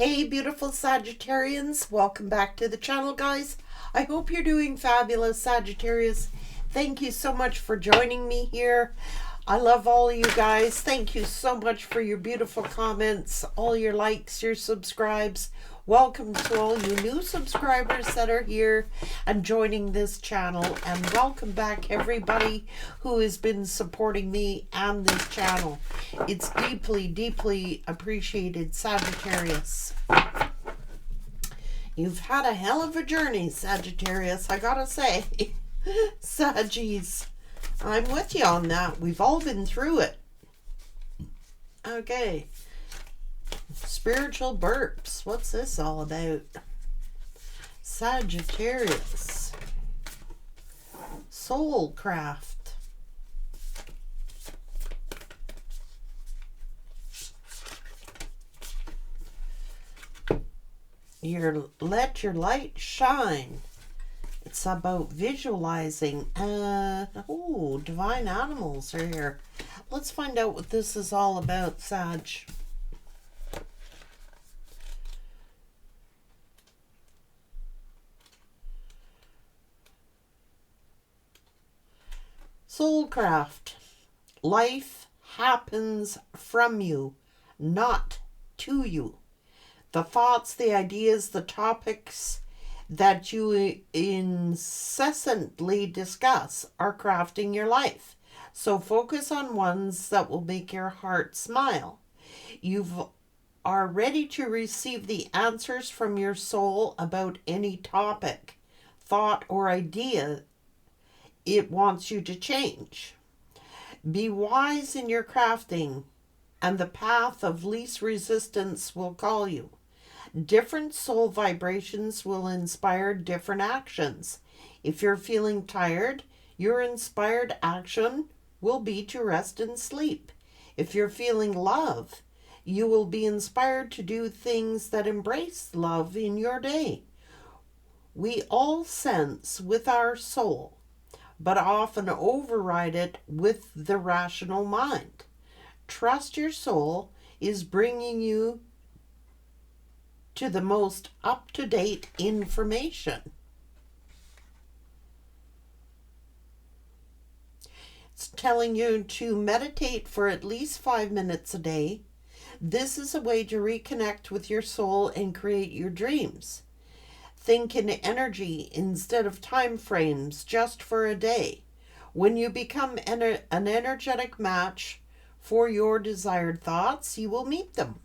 Hey beautiful Sagittarians, welcome back to the channel, guys. I hope you're doing fabulous, Sagittarius. Thank you so much for joining me here. I love all of you guys. Thank you so much for your beautiful comments, all your likes, your subscribes. Welcome to all you new subscribers that are here and joining this channel, and welcome back everybody who has been supporting me and this channel. It's deeply, deeply appreciated, Sagittarius. You've had a hell of a journey, Sagittarius, I gotta say. Saggies, I'm with you on that. We've all been through it. Okay. Spiritual burps. What's this all about? Sagittarius. Soulcraft. Let your light shine. It's about visualizing. Divine animals are here. Let's find out what this is all about, Sag. Soulcraft. Life happens from you, not to you. The thoughts, the ideas, the topics that you incessantly discuss are crafting your life. So focus on ones that will make your heart smile. You are ready to receive the answers from your soul about any topic, thought, or idea it wants you to change. Be wise in your crafting, and the path of least resistance will call you. Different soul vibrations will inspire different actions. If you're feeling tired, your inspired action will be to rest and sleep. If you're feeling love, you will be inspired to do things that embrace love in your day. We all sense with our soul, but often override it with the rational mind. Trust your soul is bringing you to the most up-to-date information. It's telling you to meditate for at least 5 minutes a day. This is a way to reconnect with your soul and create your dreams. Think in energy instead of time frames, just for a day. When you become an energetic match for your desired thoughts, you will meet them.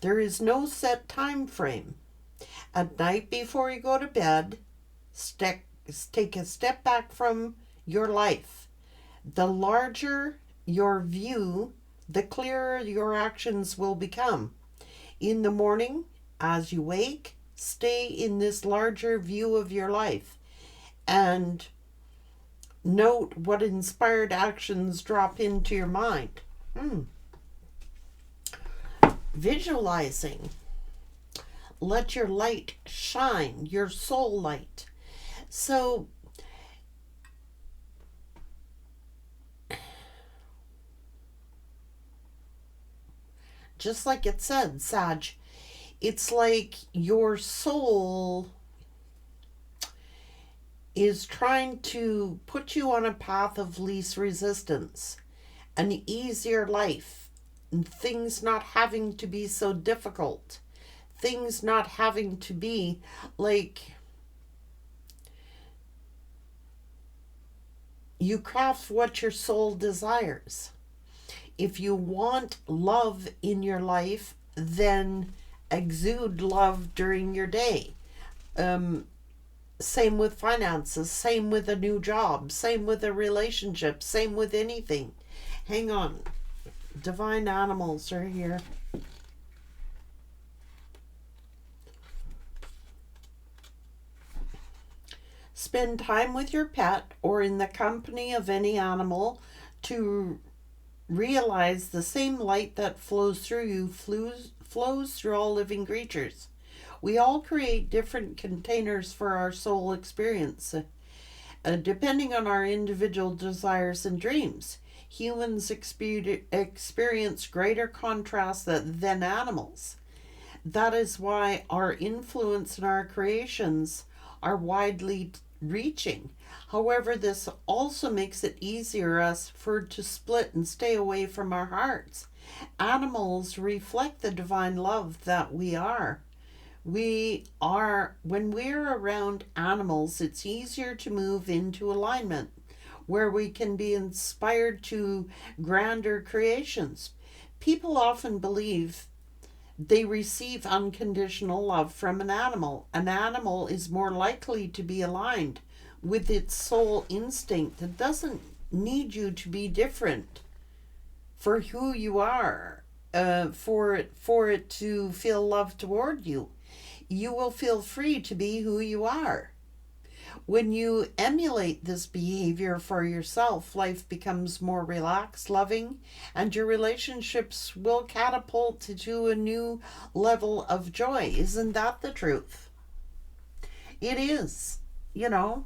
There is no set time frame. At night before you go to bed, take a step back from your life. The larger your view, the clearer your actions will become. In the morning, as you wake, stay in this larger view of your life and note what inspired actions drop into your mind. Visualizing. Let your light shine, your soul light. So, just like it said, Sag, it's like your soul is trying to put you on a path of least resistance, an easier life, and things not having to be so difficult, things not having to be like, you craft what your soul desires. If you want love in your life, then exude love during your day. Same with finances, same with a new job, same with a relationship, same with anything. Hang on. Divine animals are here. Spend time with your pet or in the company of any animal to realize the same light that flows through you flows through all living creatures. We all create different containers for our soul experience, depending on our individual desires and dreams. Humans experience greater contrast than animals. That is why our influence and our creations are widely reaching. However, this also makes it easier us for to split and stay away from our hearts. Animals reflect the divine love that we are. When we're around animals, it's easier to move into alignment where we can be inspired to grander creations. People often believe they receive unconditional love from an animal. An animal is more likely to be aligned with its soul instinct. It doesn't need you to be different for who you are, for it to feel love toward you. You will feel free to be who you are. When you emulate this behavior for yourself, life becomes more relaxed, loving, and your relationships will catapult to a new level of joy. Isn't that the truth? It is, you know.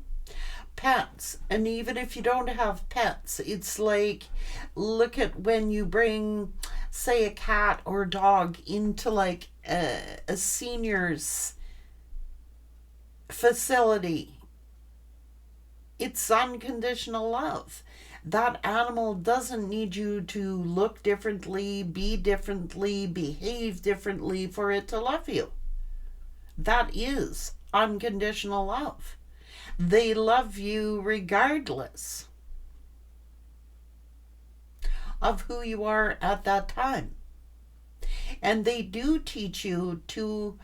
Pets, and even if you don't have pets, it's like, look at when you bring, say, a cat or a dog into like a senior's facility. It's unconditional love. That animal doesn't need you to look differently, be differently, behave differently for it to love you. That is unconditional love. They love you regardless of who you are at that time. And they do teach you to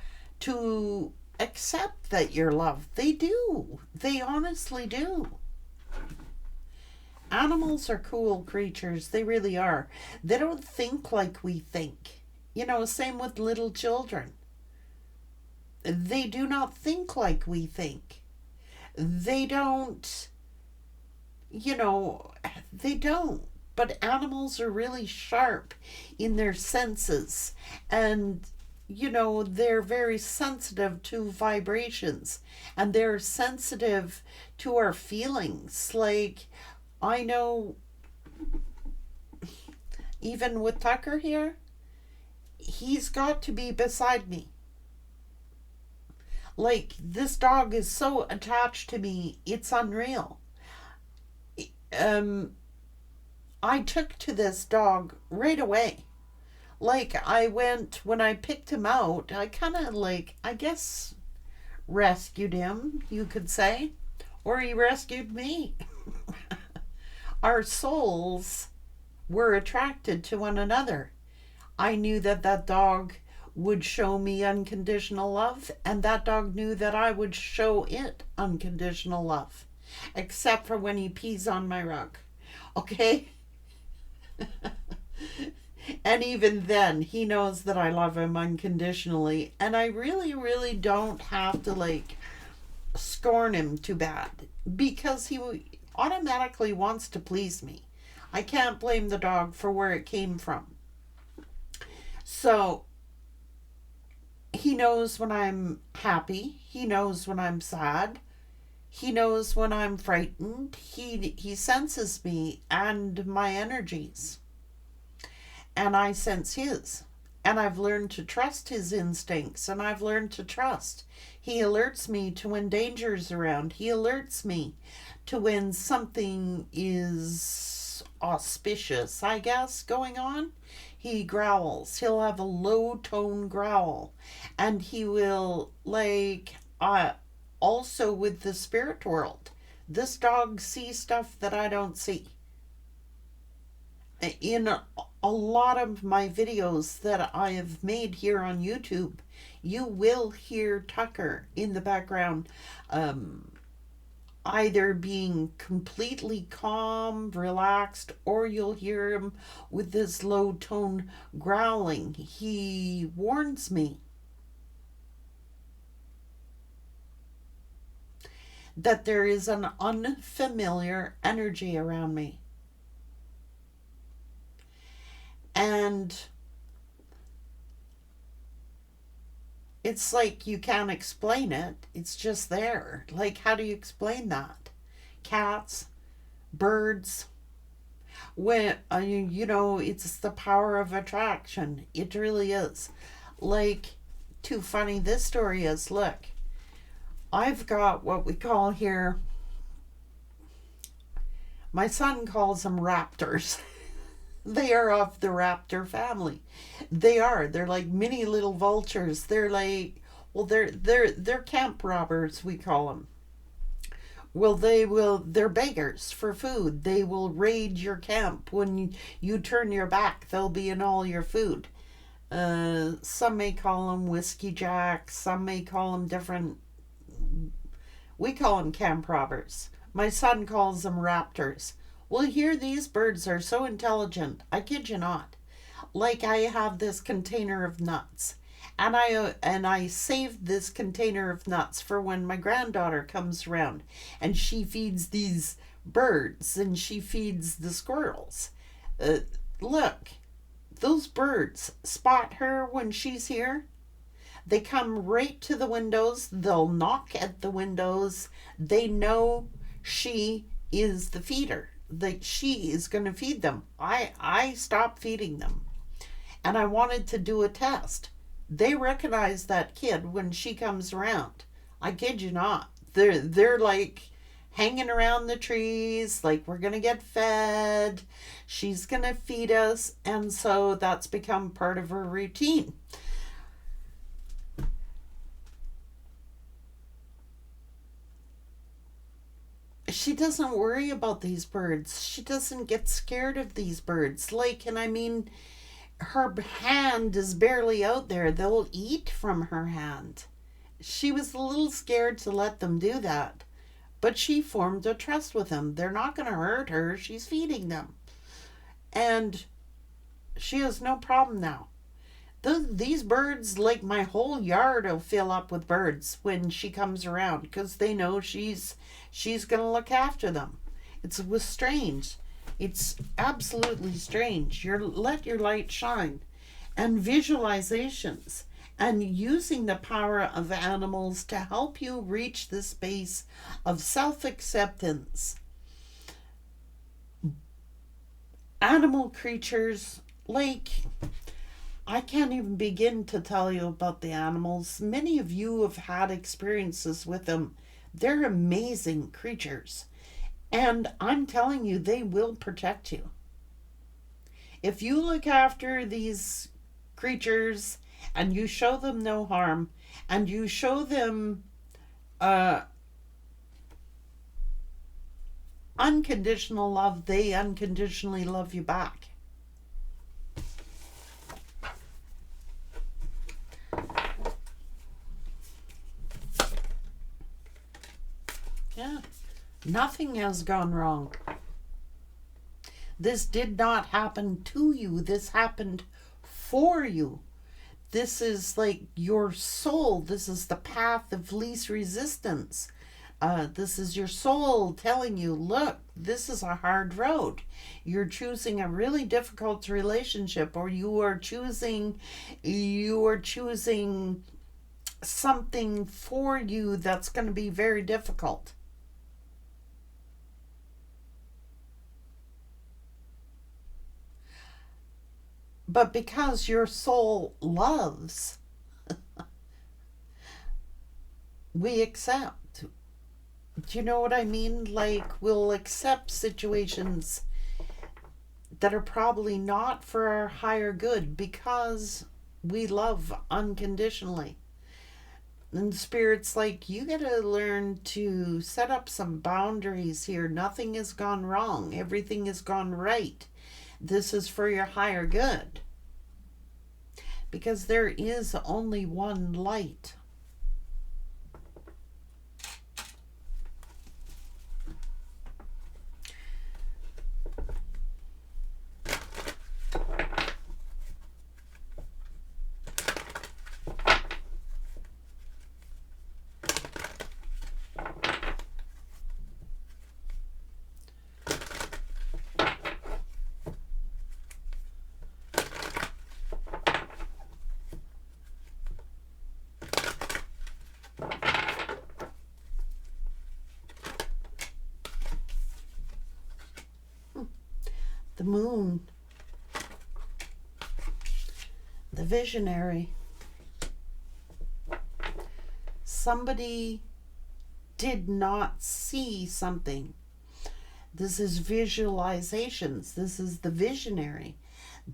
accept that you're loved. They do. They honestly do. Animals are cool creatures. They really are. They don't think like we think. Same with little children. They do not think like we think. They don't, they don't. But animals are really sharp in their senses. And, they're very sensitive to vibrations. And they're sensitive to our feelings. Like, I know, even with Tucker here, he's got to be beside me. Like, this dog is so attached to me, it's unreal. I took to this dog right away. Like, when I picked him out, I kind of I guess, rescued him, you could say. Or he rescued me. Our souls were attracted to one another. I knew that dog would show me unconditional love, and that dog knew that I would show it unconditional love, except for when he pees on my rug. Okay? And even then, he knows that I love him unconditionally, and I really, really don't have to scorn him too bad, because he automatically wants to please me. I can't blame the dog for where it came from. So he knows when I'm happy. He knows when I'm sad. He knows when I'm frightened. He senses me and my energies. And I sense his. And I've learned to trust his instincts, and I've learned to trust. He alerts me to when danger's around. He alerts me to when something is auspicious, I guess, going on. He growls. He'll have a low tone growl. And he will, also with the spirit world. This dog sees stuff that I don't see. In a lot of my videos that I have made here on YouTube, you will hear Tucker in the background, either being completely calm, relaxed, or you'll hear him with this low tone growling. He warns me that there is an unfamiliar energy around me. And it's like you can't explain it. It's just there. Like, how do you explain that? Cats, birds, when, it's the power of attraction. It really is. Like, too funny this story is. Look, I've got what we call here, my son calls them raptors. They are of the raptor family. They're like mini little vultures. They're like, well, they're camp robbers, we call them. Well, they're beggars for food. They will raid your camp. When you turn your back, they'll be in all your food. Some may call them whiskey jacks. Some may call them different. We call them camp robbers. My son calls them raptors. Well, here these birds are so intelligent. I kid you not. Like, I have this container of nuts, and I saved this container of nuts for when my granddaughter comes around, and she feeds these birds and she feeds the squirrels. Look, those birds spot her when she's here. They come right to the windows. They'll knock at the windows. They know she is the feeder. That she is going to feed them. I stopped feeding them, and I wanted to do a test. They recognize that kid when she comes around. I kid you not. They're like hanging around the trees, like, we're going to get fed. She's going to feed us, and so that's become part of her routine. She doesn't worry about these birds. She doesn't get scared of these birds. Like, and I mean, her hand is barely out there. They'll eat from her hand. She was a little scared to let them do that, but she formed a trust with them. They're not going to hurt her. She's feeding them. And she has no problem now. These birds, like, my whole yard will fill up with birds when she comes around, because they know she's going to look after them. It was strange. It's absolutely strange. Let your light shine. And visualizations and using the power of animals to help you reach this space of self-acceptance. Animal creatures, like, I can't even begin to tell you about the animals. Many of you have had experiences with them. They're amazing creatures. And I'm telling you, they will protect you. If you look after these creatures and you show them no harm, and you show them unconditional love, they unconditionally love you back. Yeah, nothing has gone wrong. This did not happen to you. This happened for you. This is like your soul. This is the path of least resistance. This is your soul telling you, look, this is a hard road. You're choosing a really difficult relationship, or you are choosing something for you that's going to be very difficult. But because your soul loves, we accept. Do you know what I mean? Like, we'll accept situations that are probably not for our higher good because we love unconditionally. And Spirit's like, you gotta learn to set up some boundaries here. Nothing has gone wrong. Everything has gone right. This is for your higher good. Because there is only one light. The moon, the visionary. somebody did not see something. This is visualizations. This is the visionary.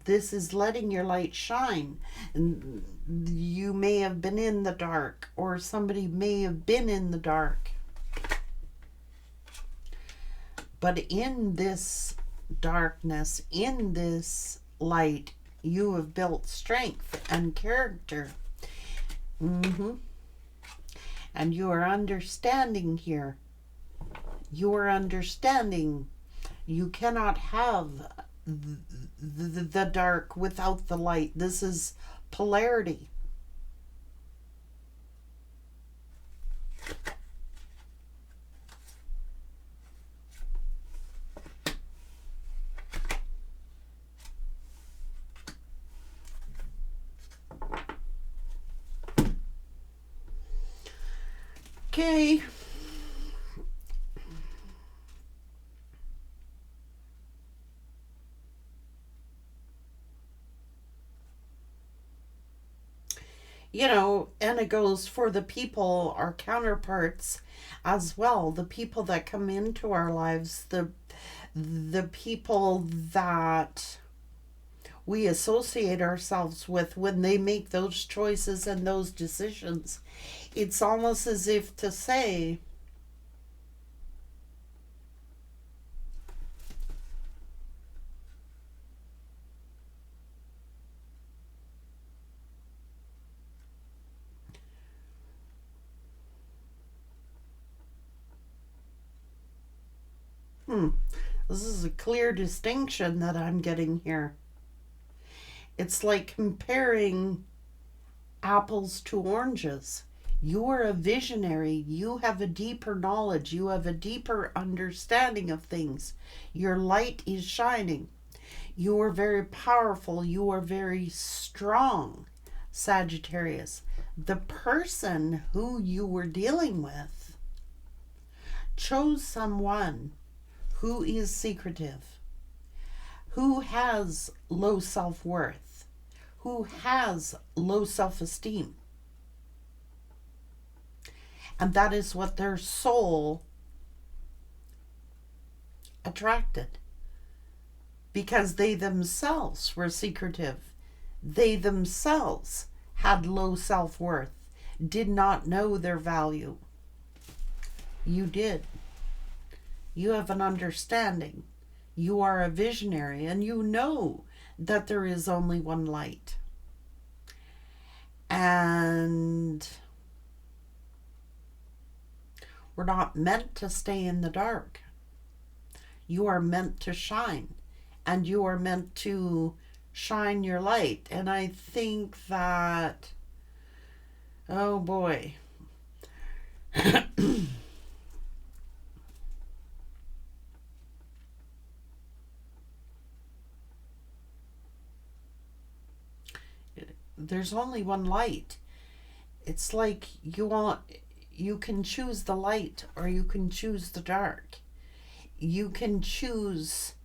This is letting your light shine. And you may have been in the dark, or somebody may have been in the dark. But in this darkness, in this light, you have built strength and character. And you are understanding here. You are understanding. You cannot have the dark without the light. This is polarity. Okay. You know, and it goes for the people, our counterparts as well, the people that come into our lives, the people that we associate ourselves with when they make those choices and those decisions. It's almost as if to say, this is a clear distinction that I'm getting here. It's like comparing apples to oranges. You are a visionary. You have a deeper knowledge. You have a deeper understanding of things. Your light is shining. You are very powerful. You are very strong, Sagittarius. The person who you were dealing with chose someone who is secretive, who has low self-worth, who has low self-esteem. And that is what their soul attracted, because they themselves were secretive. They themselves had low self-worth, did not know their value. You did. You have an understanding. You are a visionary, and you know that there is only one light. And we're not meant to stay in the dark. You are meant to shine, and you are meant to shine your light. And I think that, oh boy, there's only one light. It's like you can choose the light or you can choose the dark. You can choose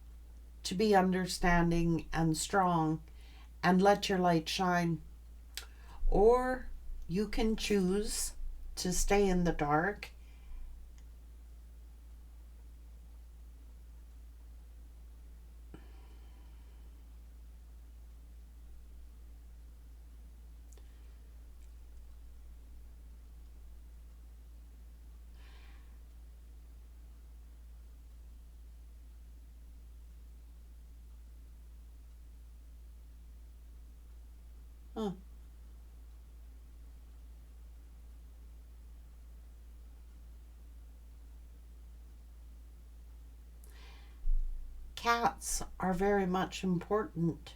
to be understanding and strong and let your light shine, or you can choose to stay in the dark huh. Cats are very much important.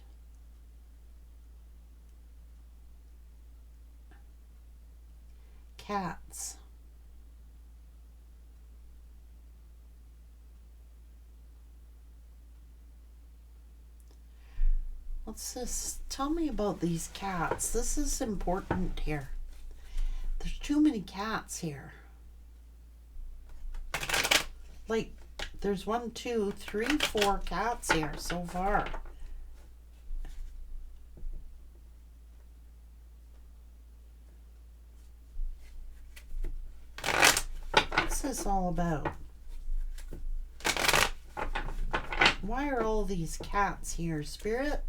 Cats. What's this? Tell me about these cats. This is important here. There's too many cats here. Like, there's 1, 2, 3, 4 cats here so far. What's this all about? Why are all these cats here, Spirit?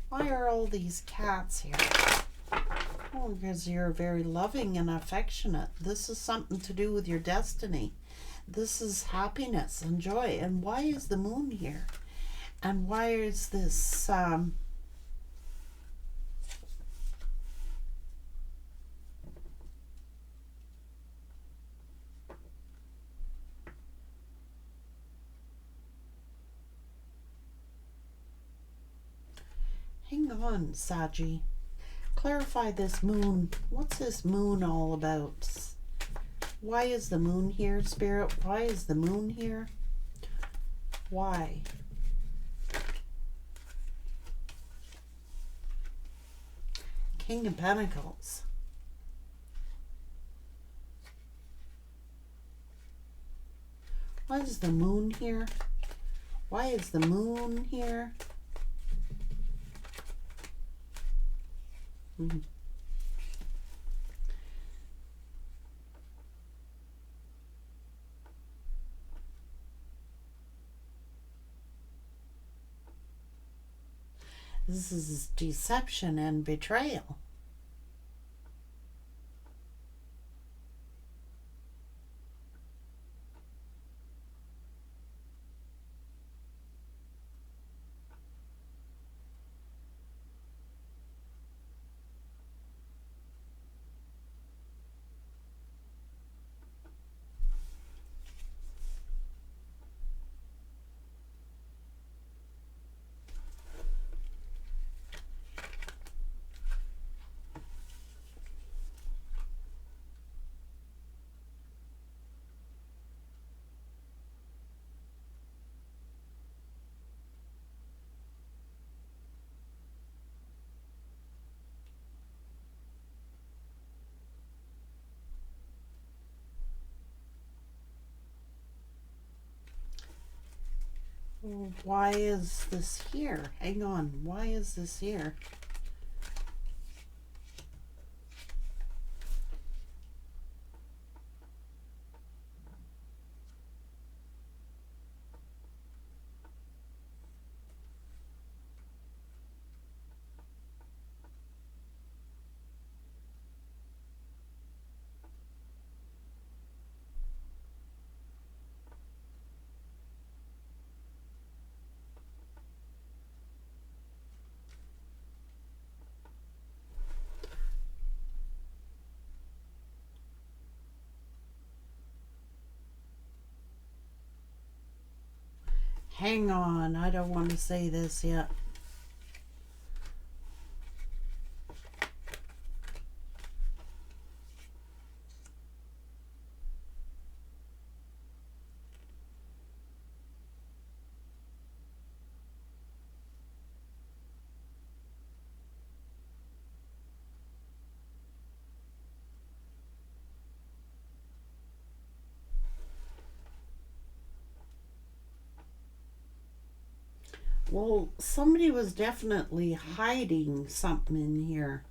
Why are all these cats here? Oh, because you're very loving and affectionate. This is something to do with your destiny. This is happiness and joy. And why is the moon here? And why is this hang on, Saji. Clarify this moon. What's this moon all about? Why is the moon here, Spirit? Why is the moon here? Why? King of Pentacles. Why is the moon here? Why is the moon here? This is deception and betrayal. Why is this here? Hang on. Why is this here? Hang on, I don't want to say this yet. Well, somebody was definitely hiding something in here.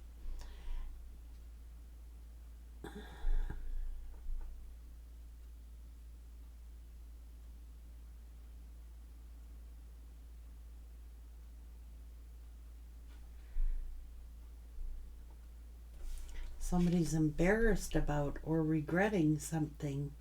Somebody's embarrassed about or regretting something.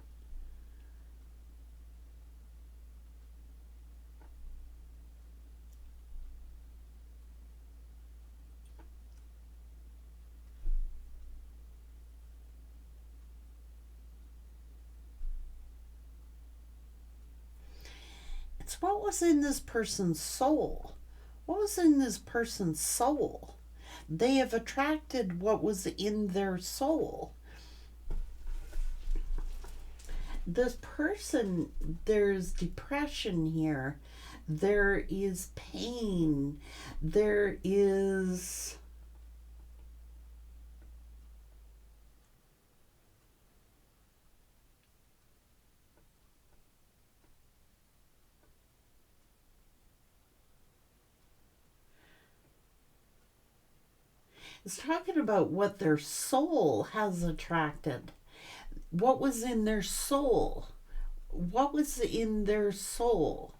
It's what was in this person's soul. What was in this person's soul? They have attracted what was in their soul. This person, there's depression here. There is pain. There is... It's talking about what their soul has attracted. what was in their soul? What was in their soul?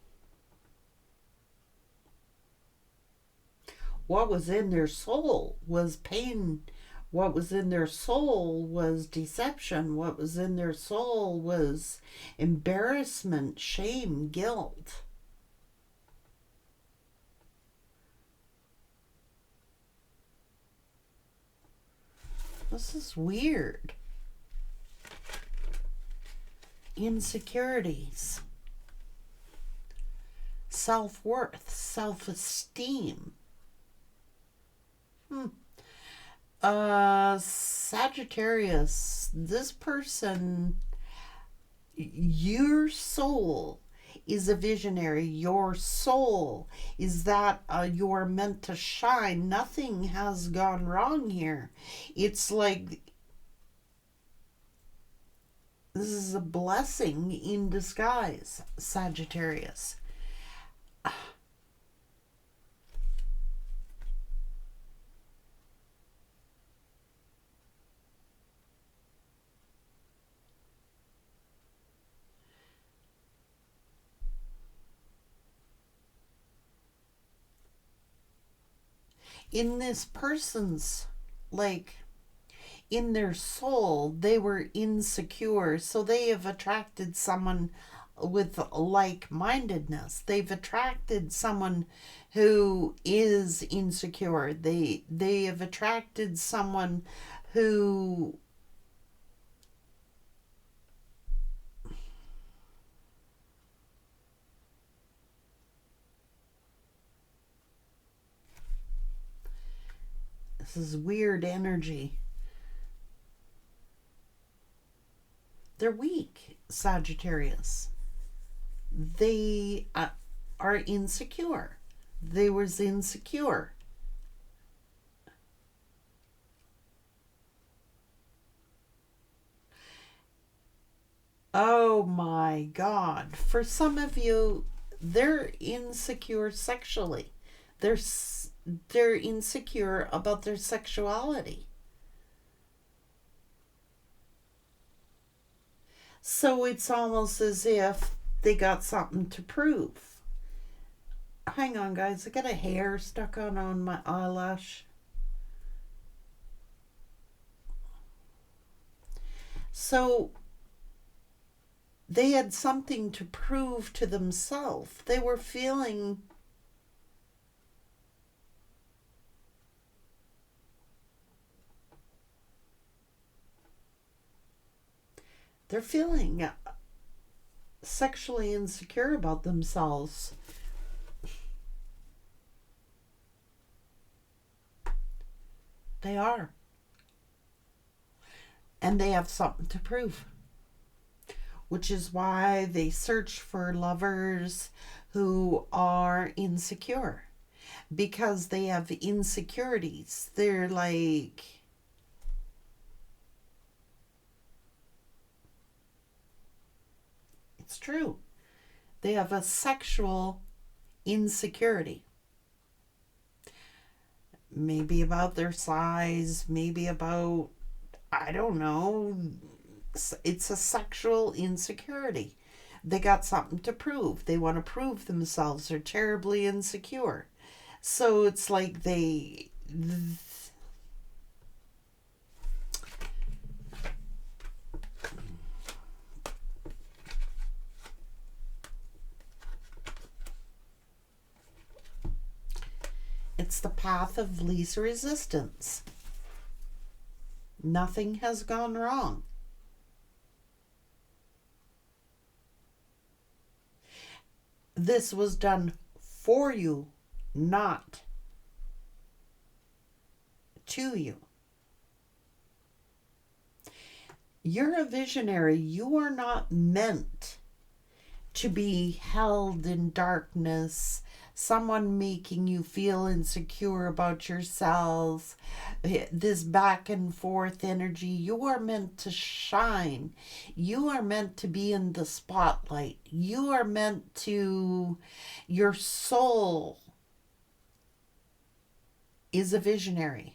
What was in their soul was pain. What was in their soul was deception. What was in their soul was embarrassment, shame, guilt. This is weird. Insecurities, self-worth, self-esteem. Sagittarius, this person, your soul is a visionary. Your soul is that you're meant to shine. Nothing has gone wrong here. It's like this is a blessing in disguise, Sagittarius. In this person's, like, in their soul, they were insecure. So they have attracted someone with like-mindedness. They've attracted someone who is insecure. They have attracted someone who this is weird energy. They're weak, Sagittarius. They are insecure. They was insecure. Oh my God. For some of you, they're insecure sexually. They're they're insecure about their sexuality. So it's almost as if they got something to prove. Hang on, guys. I got a hair stuck on my eyelash. So they had something to prove to themselves. They were feeling they're feeling sexually insecure about themselves. They are. And they have something to prove. Which is why they search for lovers who are insecure. Because they have insecurities. They're like, it's true. They have a sexual insecurity. Maybe about their size, maybe about, I don't know. It's a sexual insecurity. They got something to prove. They want to prove themselves. They're terribly insecure. So it's like it's the path of least resistance. Nothing has gone wrong. This was done for you, not to you. You're a visionary. You are not meant to be held in darkness, someone making you feel insecure about yourselves, this back and forth energy. You are meant to shine. You are meant to be in the spotlight. You are meant to, your soul is a visionary.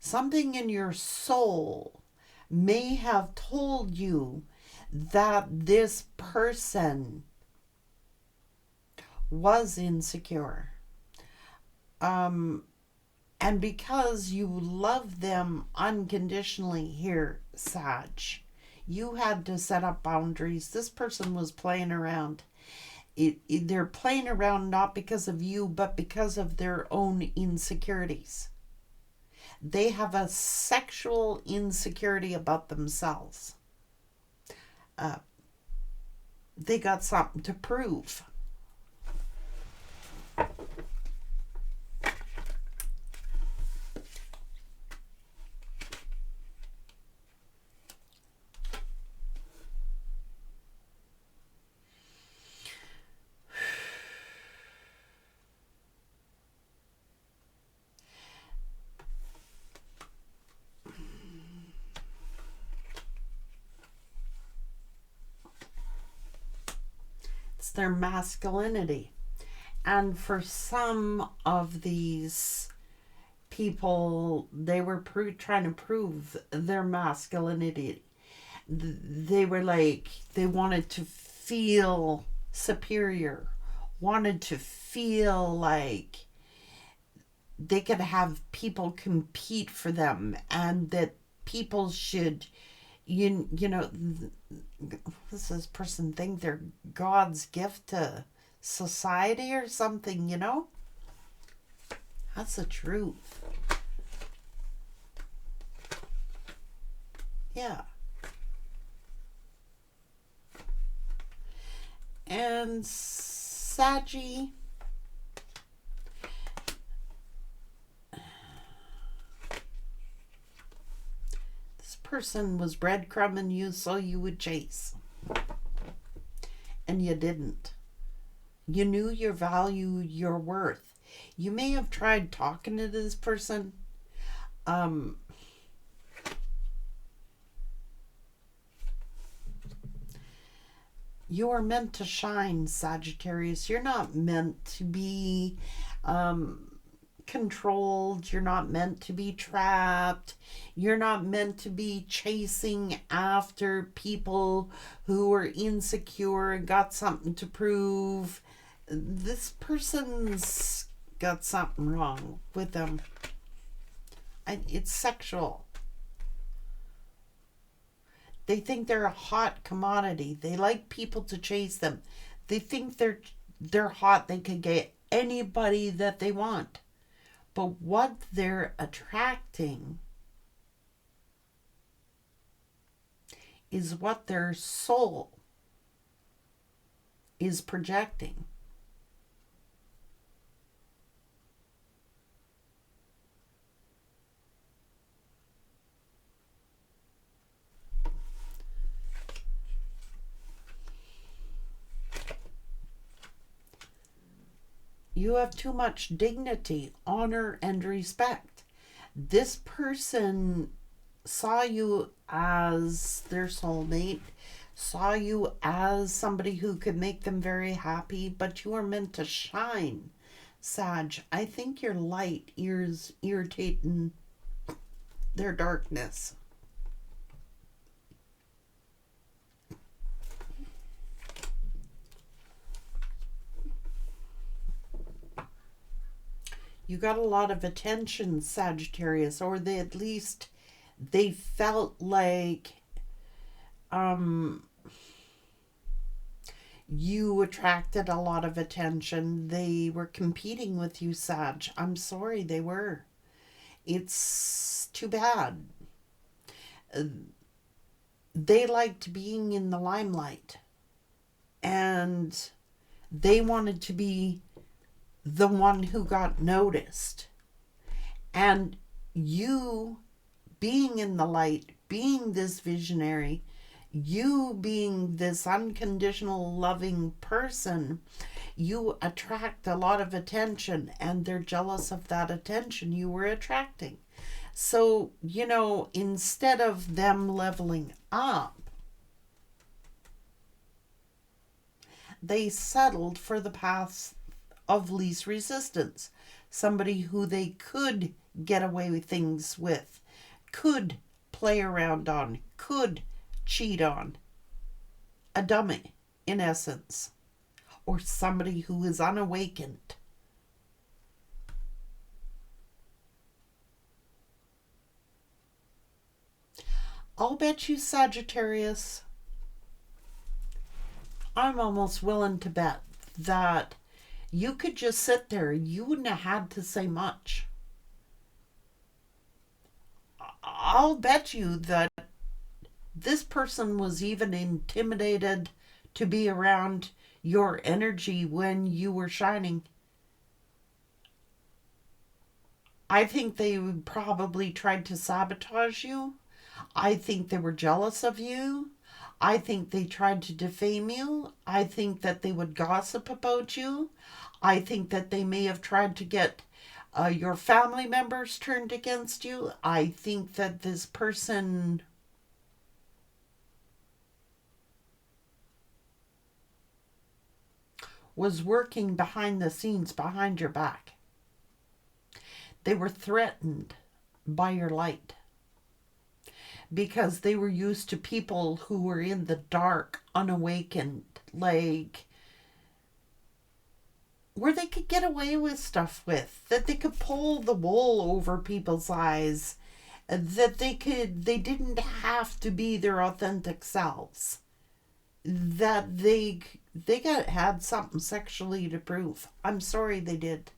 Something in your soul may have told you that this person was insecure. And because you love them unconditionally here, Sag, you had to set up boundaries. This person was playing around. They're playing around not because of you, but because of their own insecurities. They have a sexual insecurity about themselves. They got something to prove. It's their masculinity. And for some of these people, they were trying to prove their masculinity. They were like, they wanted to feel superior, wanted to feel like they could have people compete for them, and that people should, you know, does this person think they're God's gift to society or something, you know? That's the truth. Yeah. And Saggy, this person was breadcrumbing you so you would chase. And you didn't. You knew your value, your worth. You may have tried talking to this person. You are meant to shine, Sagittarius. You're not meant to be controlled. You're not meant to be trapped. You're not meant to be chasing after people who are insecure and got something to prove. This person's got something wrong with them. It's sexual. They think they're a hot commodity. They like people to chase them. They think they're hot. They can get anybody that they want. But what they're attracting is what their soul is projecting. You have too much dignity, honor, and respect. This person saw you as their soulmate, saw you as somebody who could make them very happy, but you are meant to shine, Sag. I think your light is irritating their darkness. You got a lot of attention, Sagittarius, or they felt like you attracted a lot of attention. They were competing with you, Sag. I'm sorry, they were. It's too bad. They liked being in the limelight, and they wanted to be the one who got noticed. And you being in the light, being this visionary, you being this unconditional loving person, you attract a lot of attention, and they're jealous of that attention you were attracting. So, instead of them leveling up, they settled for the path of least resistance. Somebody who they could get away with things with. could play around on, could cheat on. A dummy, in essence, or somebody who is unawakened. I'll bet you, Sagittarius, I'm almost willing to bet that you could just sit there. You wouldn't have had to say much. I'll bet you that this person was even intimidated to be around your energy when you were shining. I think they probably tried to sabotage you. I think they were jealous of you. I think they tried to defame you. I think that they would gossip about you. I think that they may have tried to get your family members turned against you. I think that this person was working behind the scenes, behind your back. They were threatened by your light because they were used to people who were in the dark, unawakened, like where they could get away with stuff with, that they could pull the wool over people's eyes, that they didn't have to be their authentic selves, that they had something sexually to prove. I'm sorry, they did.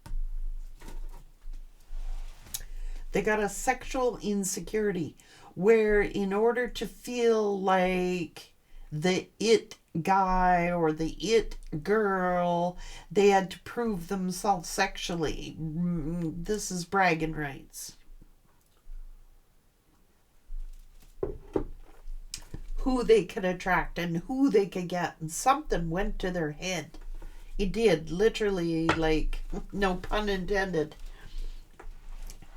They got a sexual insecurity where in order to feel like the it guy or the it girl, they had to prove themselves sexually. This is bragging rights. Who they could attract and who they could get, and something went to their head. It did, literally, like, no pun intended.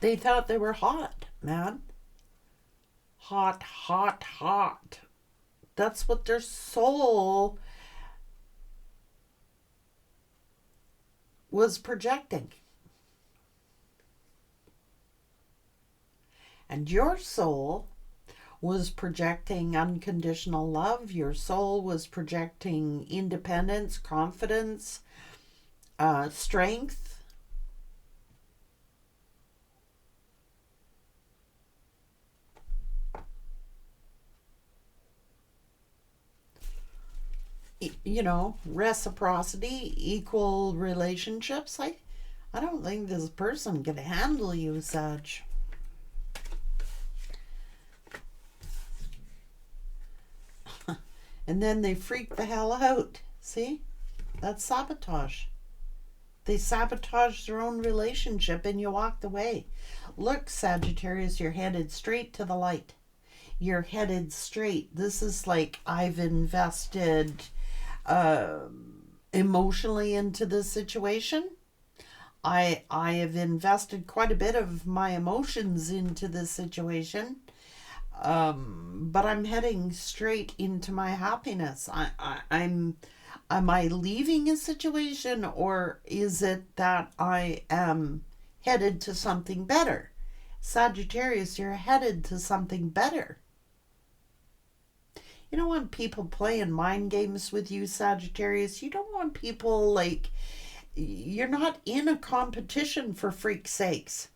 They thought they were hot, man. Hot, hot, hot. That's what their soul was projecting. And your soul was projecting unconditional love. Your soul was projecting independence, confidence, strength. You know, reciprocity, equal relationships. I don't think this person can handle you, Sag. And then they freak the hell out. See? That's sabotage. They sabotage their own relationship and you walked away. Look, Sagittarius, you're headed straight to the light. You're headed straight. This is like I've invested emotionally into this situation. I have invested quite a bit of my emotions into this situation. But I'm heading straight into my happiness. Am I leaving a situation, or is it that I am headed to something better? Sagittarius, you're headed to something better. You don't want people playing mind games with you, Sagittarius. You don't want people like, you're not in a competition, for freak's sakes.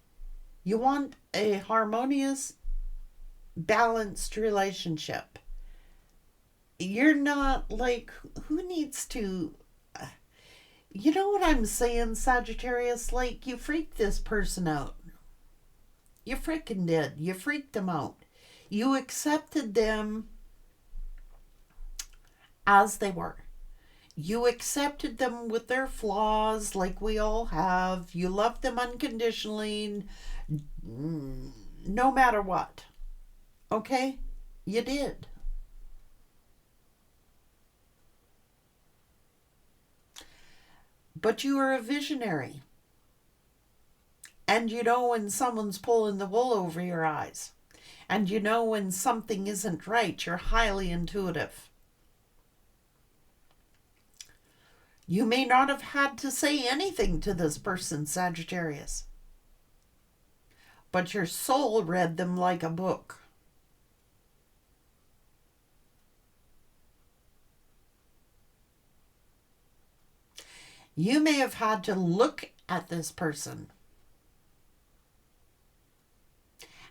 You want a harmonious, balanced relationship. You're not like, who needs to, you know what I'm saying, Sagittarius? Like, you freaked this person out. You freaking did. You freaked them out. You accepted them as they were. You accepted them with their flaws, like we all have. You loved them unconditionally, no matter what. Okay? You did. But you are a visionary. And you know when someone's pulling the wool over your eyes. And you know when something isn't right. You're highly intuitive. You may not have had to say anything to this person, Sagittarius. but your soul read them like a book. You may have had to look at this person,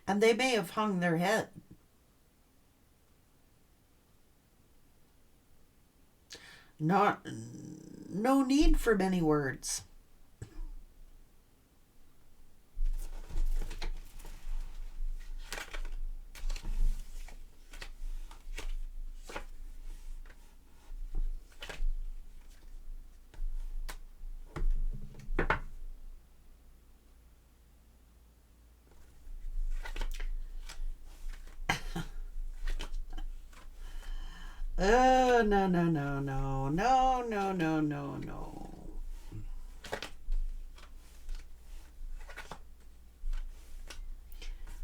and they may have hung their head. No need for many words. Oh, no, no, no, no, no, no, no, no, no.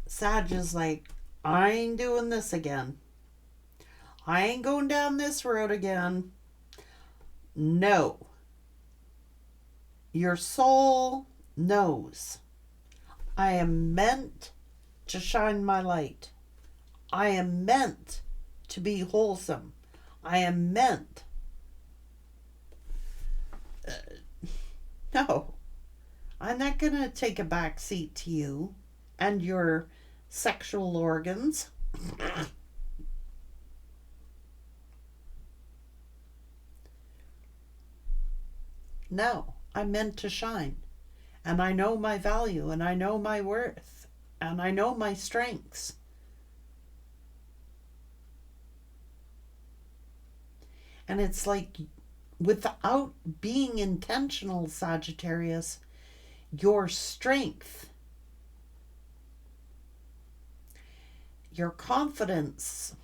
Sag is like, I ain't doing this again. I ain't going down this road again. No. Your soul knows. I am meant to shine my light. I am meant to be wholesome. I am meant. No. I'm not going to take a back seat to you and your sexual organs. No, I'm meant to shine. And I know my value, and I know my worth, and I know my strengths. And it's like, without being intentional, Sagittarius, your strength, your confidence,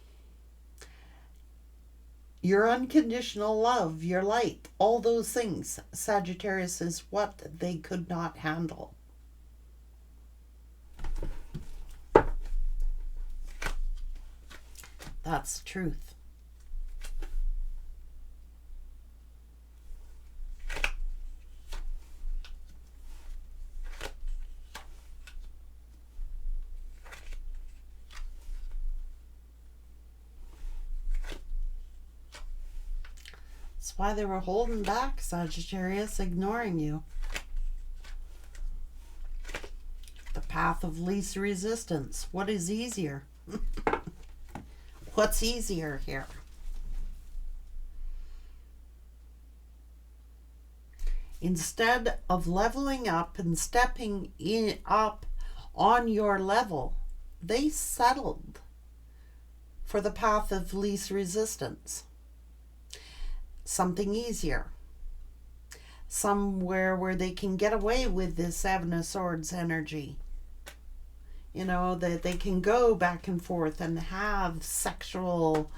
your unconditional love, your light, all those things, Sagittarius, is what they could not handle. That's the truth. That's why they were holding back, Sagittarius, ignoring you. The path of least resistance. What is easier? What's easier here? Instead of leveling up and stepping up on your level, they settled for the path of least resistance. Something easier. Somewhere where they can get away with this Seven of Swords energy. You know, that they can go back and forth and have sexual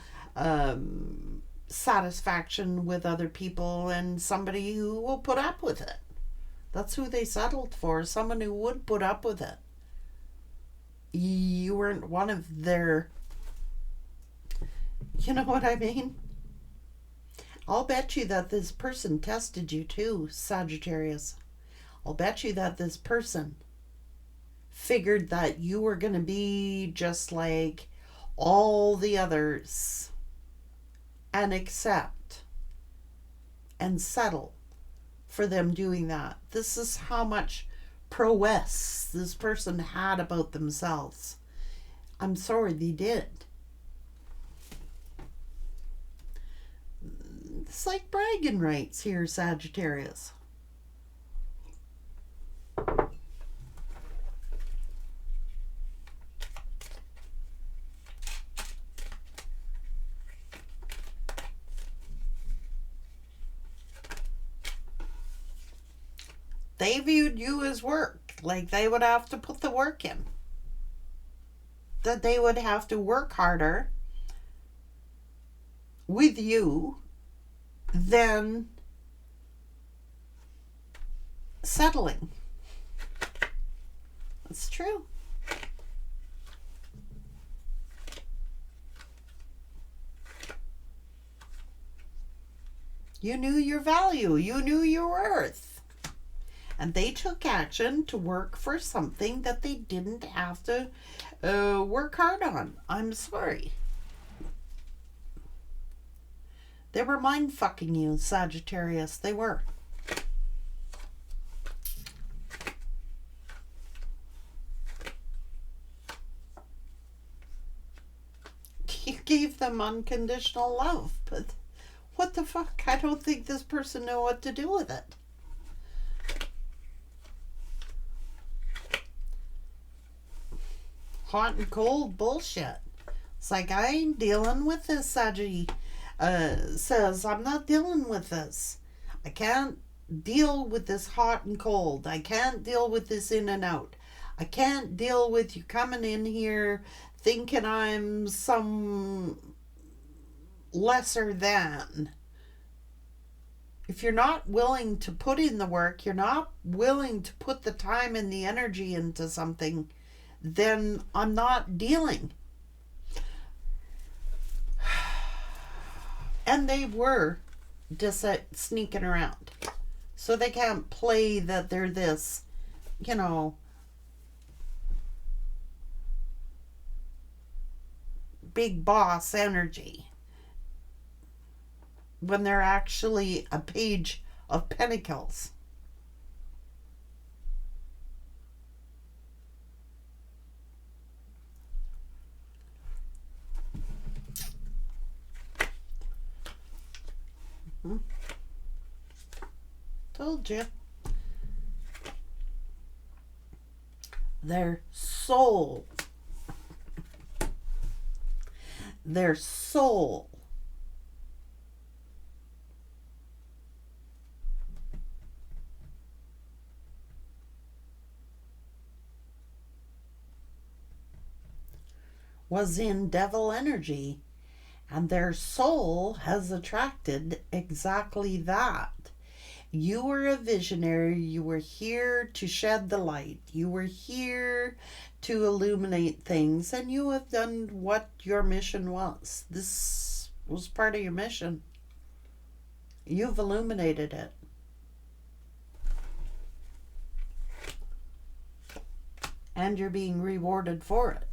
satisfaction with other people, and somebody who will put up with it. That's who they settled for, someone who would put up with it. You weren't one of their... You know what I mean? I'll bet you that this person tested you too, Sagittarius. I'll bet you that this person figured that you were going to be just like all the others and accept and settle for them doing that. This is how much prowess this person had about themselves. I'm sorry they did. It's like bragging rights here, Sagittarius. They viewed you as work, like they would have to put the work in. That they would have to work harder with you than settling. That's true. You knew your value. You knew your worth. And they took action to work for something that they didn't have to work hard on. I'm sorry. They were mind fucking you, Sagittarius. They were. You gave them unconditional love, but what the fuck? I don't think this person knew what to do with it. Hot and cold bullshit. It's like, I ain't dealing with this, Saggy says. I'm not dealing with this. I can't deal with this hot and cold. I can't deal with this in and out. I can't deal with you coming in here thinking I'm some lesser than. If you're not willing to put in the work, you're not willing to put the time and the energy into something, then I'm not dealing. And they were just sneaking around. So they can't play that they're this, you know, big boss energy, when they're actually a page of pentacles. Told you. Their soul was in devil energy, and their soul has attracted exactly that. You were a visionary. You were here to shed the light. You were here to illuminate things, and you have done what your mission was. This was part of your mission. You've illuminated it. And you're being rewarded for it.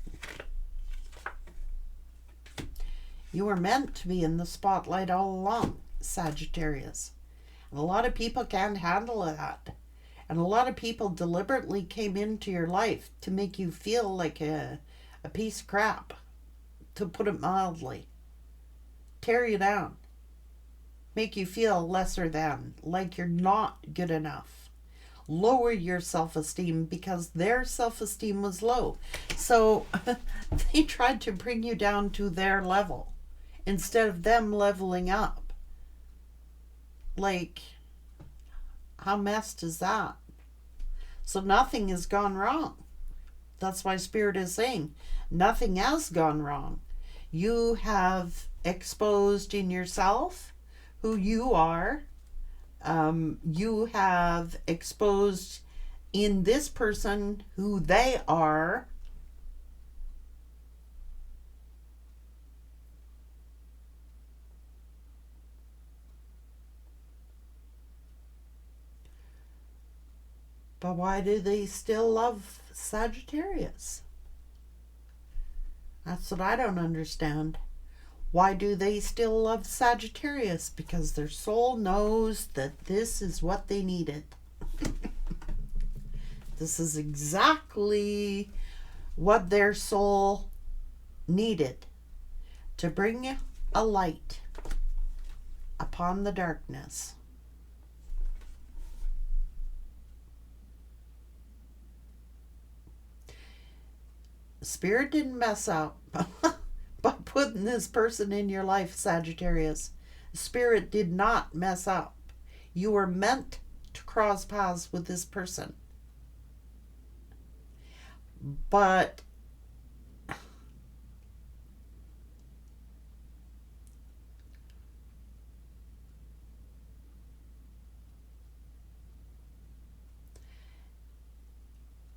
You were meant to be in the spotlight all along, Sagittarius. And a lot of people can't handle that. And a lot of people deliberately came into your life to make you feel like a piece of crap, to put it mildly. Tear you down. Make you feel lesser than, like you're not good enough. Lower your self-esteem because their self-esteem was low. So they tried to bring you down to their level instead of them leveling up. Like, how messed is that? So nothing has gone wrong. That's why Spirit is saying nothing has gone wrong. You have exposed in yourself who you are. You have exposed in this person who they are. But why do they still love Sagittarius? That's what I don't understand. Why do they still love Sagittarius? Because their soul knows that this is what they needed. This is exactly what their soul needed to bring a light upon the darkness. Spirit didn't mess up by putting this person in your life, Sagittarius. Spirit did not mess up. You were meant to cross paths with this person. But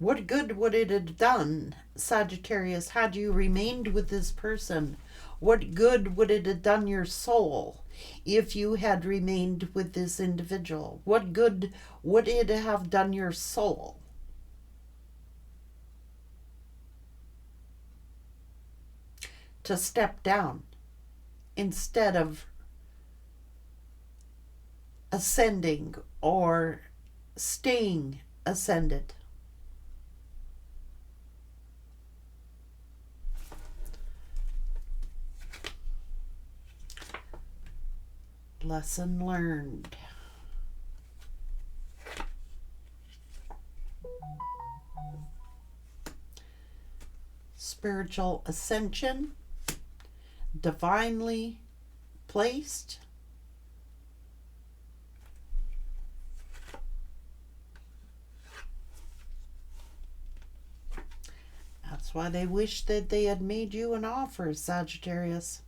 What good would it have done, Sagittarius, had you remained with this person? What good would it have done your soul if you had remained with this individual? What good would it have done your soul? To step down instead of ascending or staying ascended. Lesson learned. Spiritual ascension, divinely placed. That's why they wish that they had made you an offer, Sagittarius.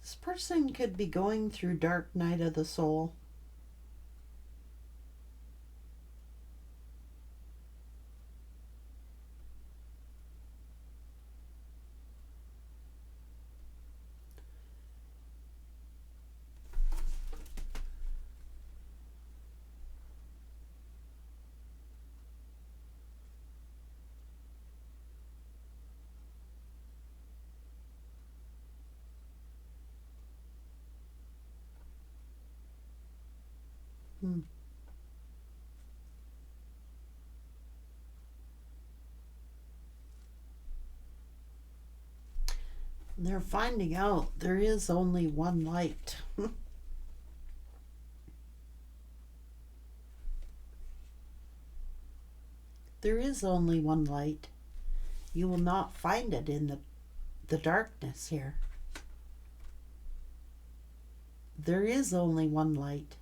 This person could be going through dark night of the soul. They're finding out there is only one light. There is only one light. You will not find it in the darkness here. There is only one light.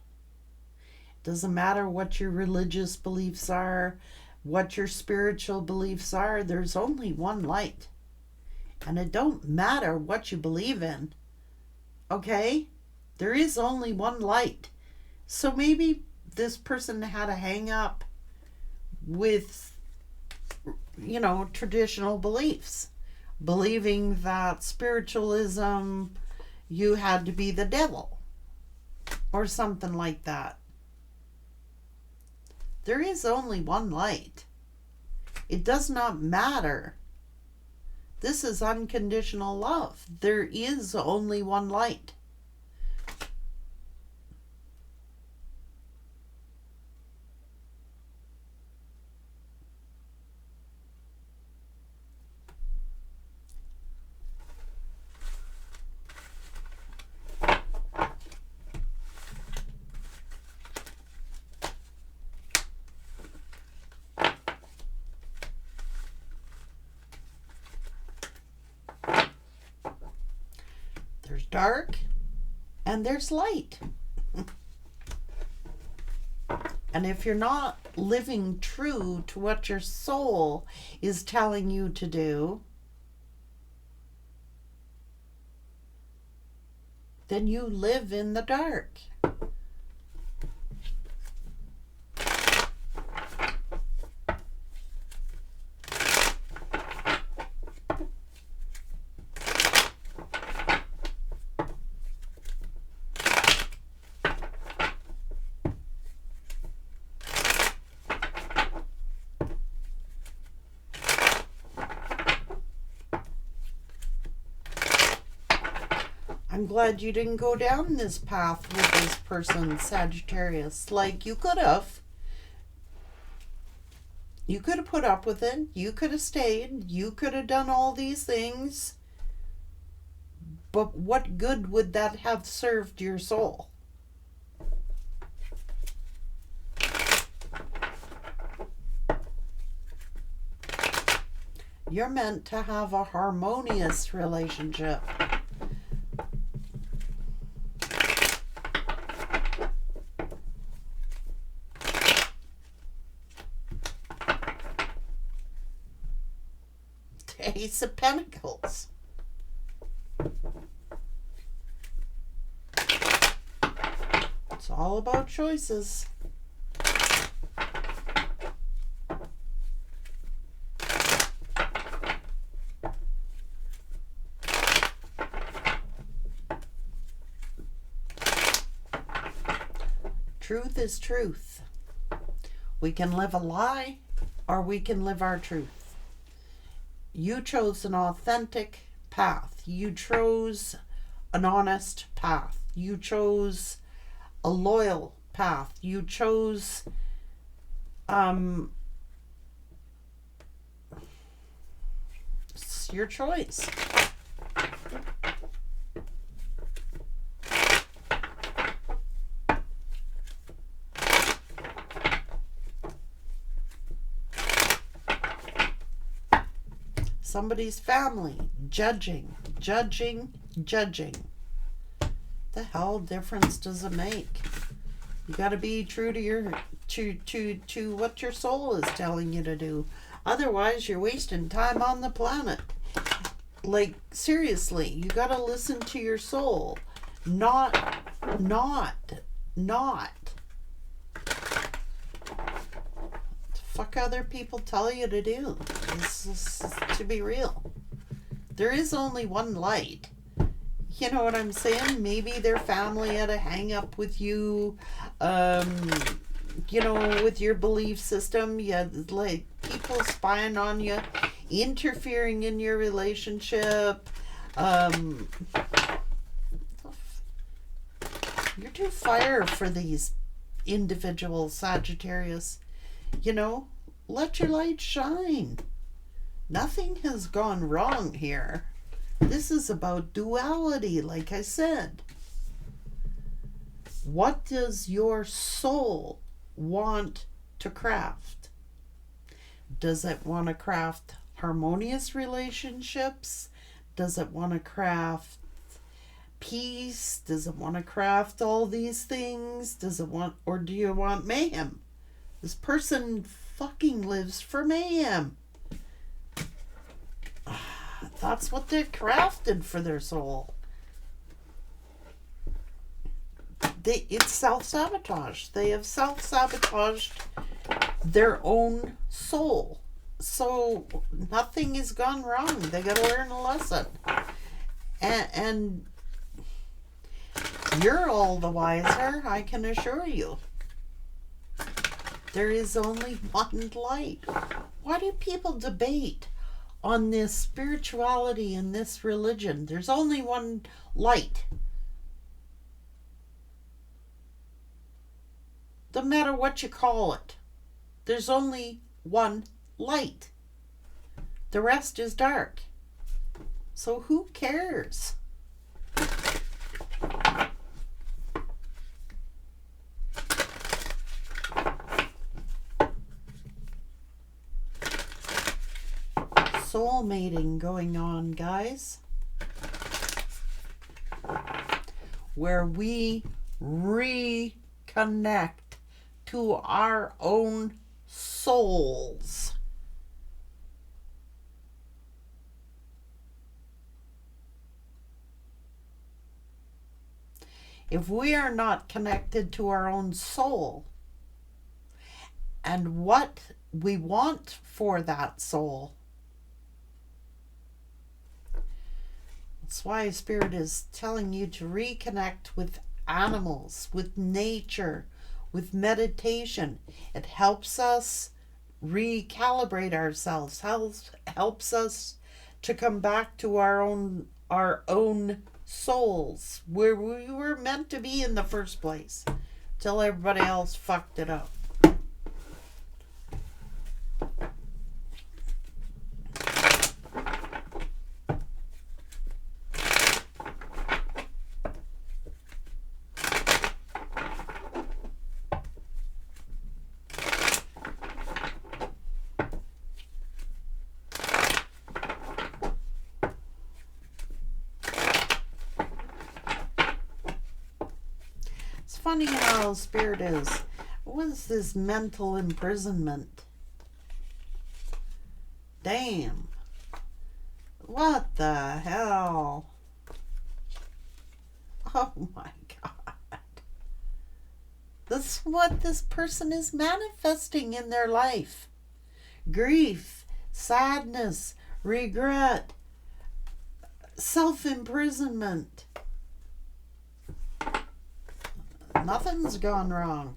Doesn't matter what your religious beliefs are, what your spiritual beliefs are, there's only one light. And it don't matter what you believe in. Okay? There is only one light. So maybe this person had a hang up with, traditional beliefs. Believing that spiritualism, you had to be the devil. Or something like that. There is only one light. It does not matter. This is unconditional love. There is only one light. There's dark and there's light. And if you're not living true to what your soul is telling you to do, then you live in the dark. I'm glad you didn't go down this path with this person, Sagittarius. Like, you could have. You could have put up with it. You could have stayed. You could have done all these things. But what good would that have served your soul? You're meant to have a harmonious relationship. Ace of Pentacles. It's all about choices. Truth is truth. We can live a lie or we can live our truth. You chose an authentic path. You chose an honest path. You chose a loyal path. You chose it's your choice. Somebody's family, judging. The hell difference does it make? You got to be true to your to what your soul is telling you to do. Otherwise, you're wasting time on the planet. Like, seriously, you got to listen to your soul, not fuck other people tell you to do. This is, to be real. There is only one light. You know what I'm saying? Maybe their family had a hang up with you, you know, with your belief system. You had, like, people spying on you, interfering in your relationship. You're too fire for these individuals, Sagittarius. You know, let your light shine. Nothing has gone wrong here. This is about duality, like I said. What does your soul want to craft? Does it want to craft harmonious relationships? Does it want to craft peace? Does it want to craft all these things? Does it want, or do you want mayhem? This person fucking lives for mayhem. That's what they're crafted for their soul. It's self-sabotage. They have self-sabotaged their own soul. So nothing has gone wrong. They got to learn a lesson. And you're all the wiser, I can assure you. There is only one light. Why do people debate on this spirituality and this religion? There's only one light. Doesn't matter what you call it. There's only one light. The rest is dark. So who cares? Soul mating going on, guys, where we reconnect to our own souls. If we are not connected to our own soul and what we want for that soul, that's why Spirit is telling you to reconnect with animals, with nature, with meditation. It helps us recalibrate ourselves, helps us to come back to our own souls, where we were meant to be in the first place, till everybody else fucked it up. Funny how Spirit is. What is this mental imprisonment? Damn. What the hell? Oh my God. That's what this person is manifesting in their life. Grief, sadness, regret, self-imprisonment. Nothing's gone wrong.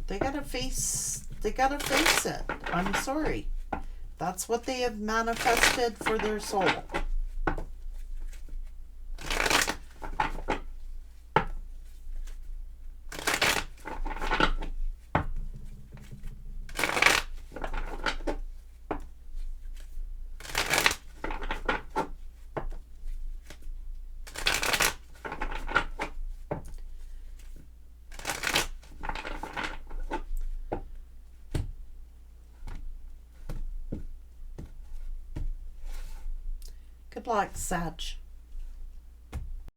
They gotta face it. I'm sorry. That's what they have manifested for their soul. Good luck, Sag.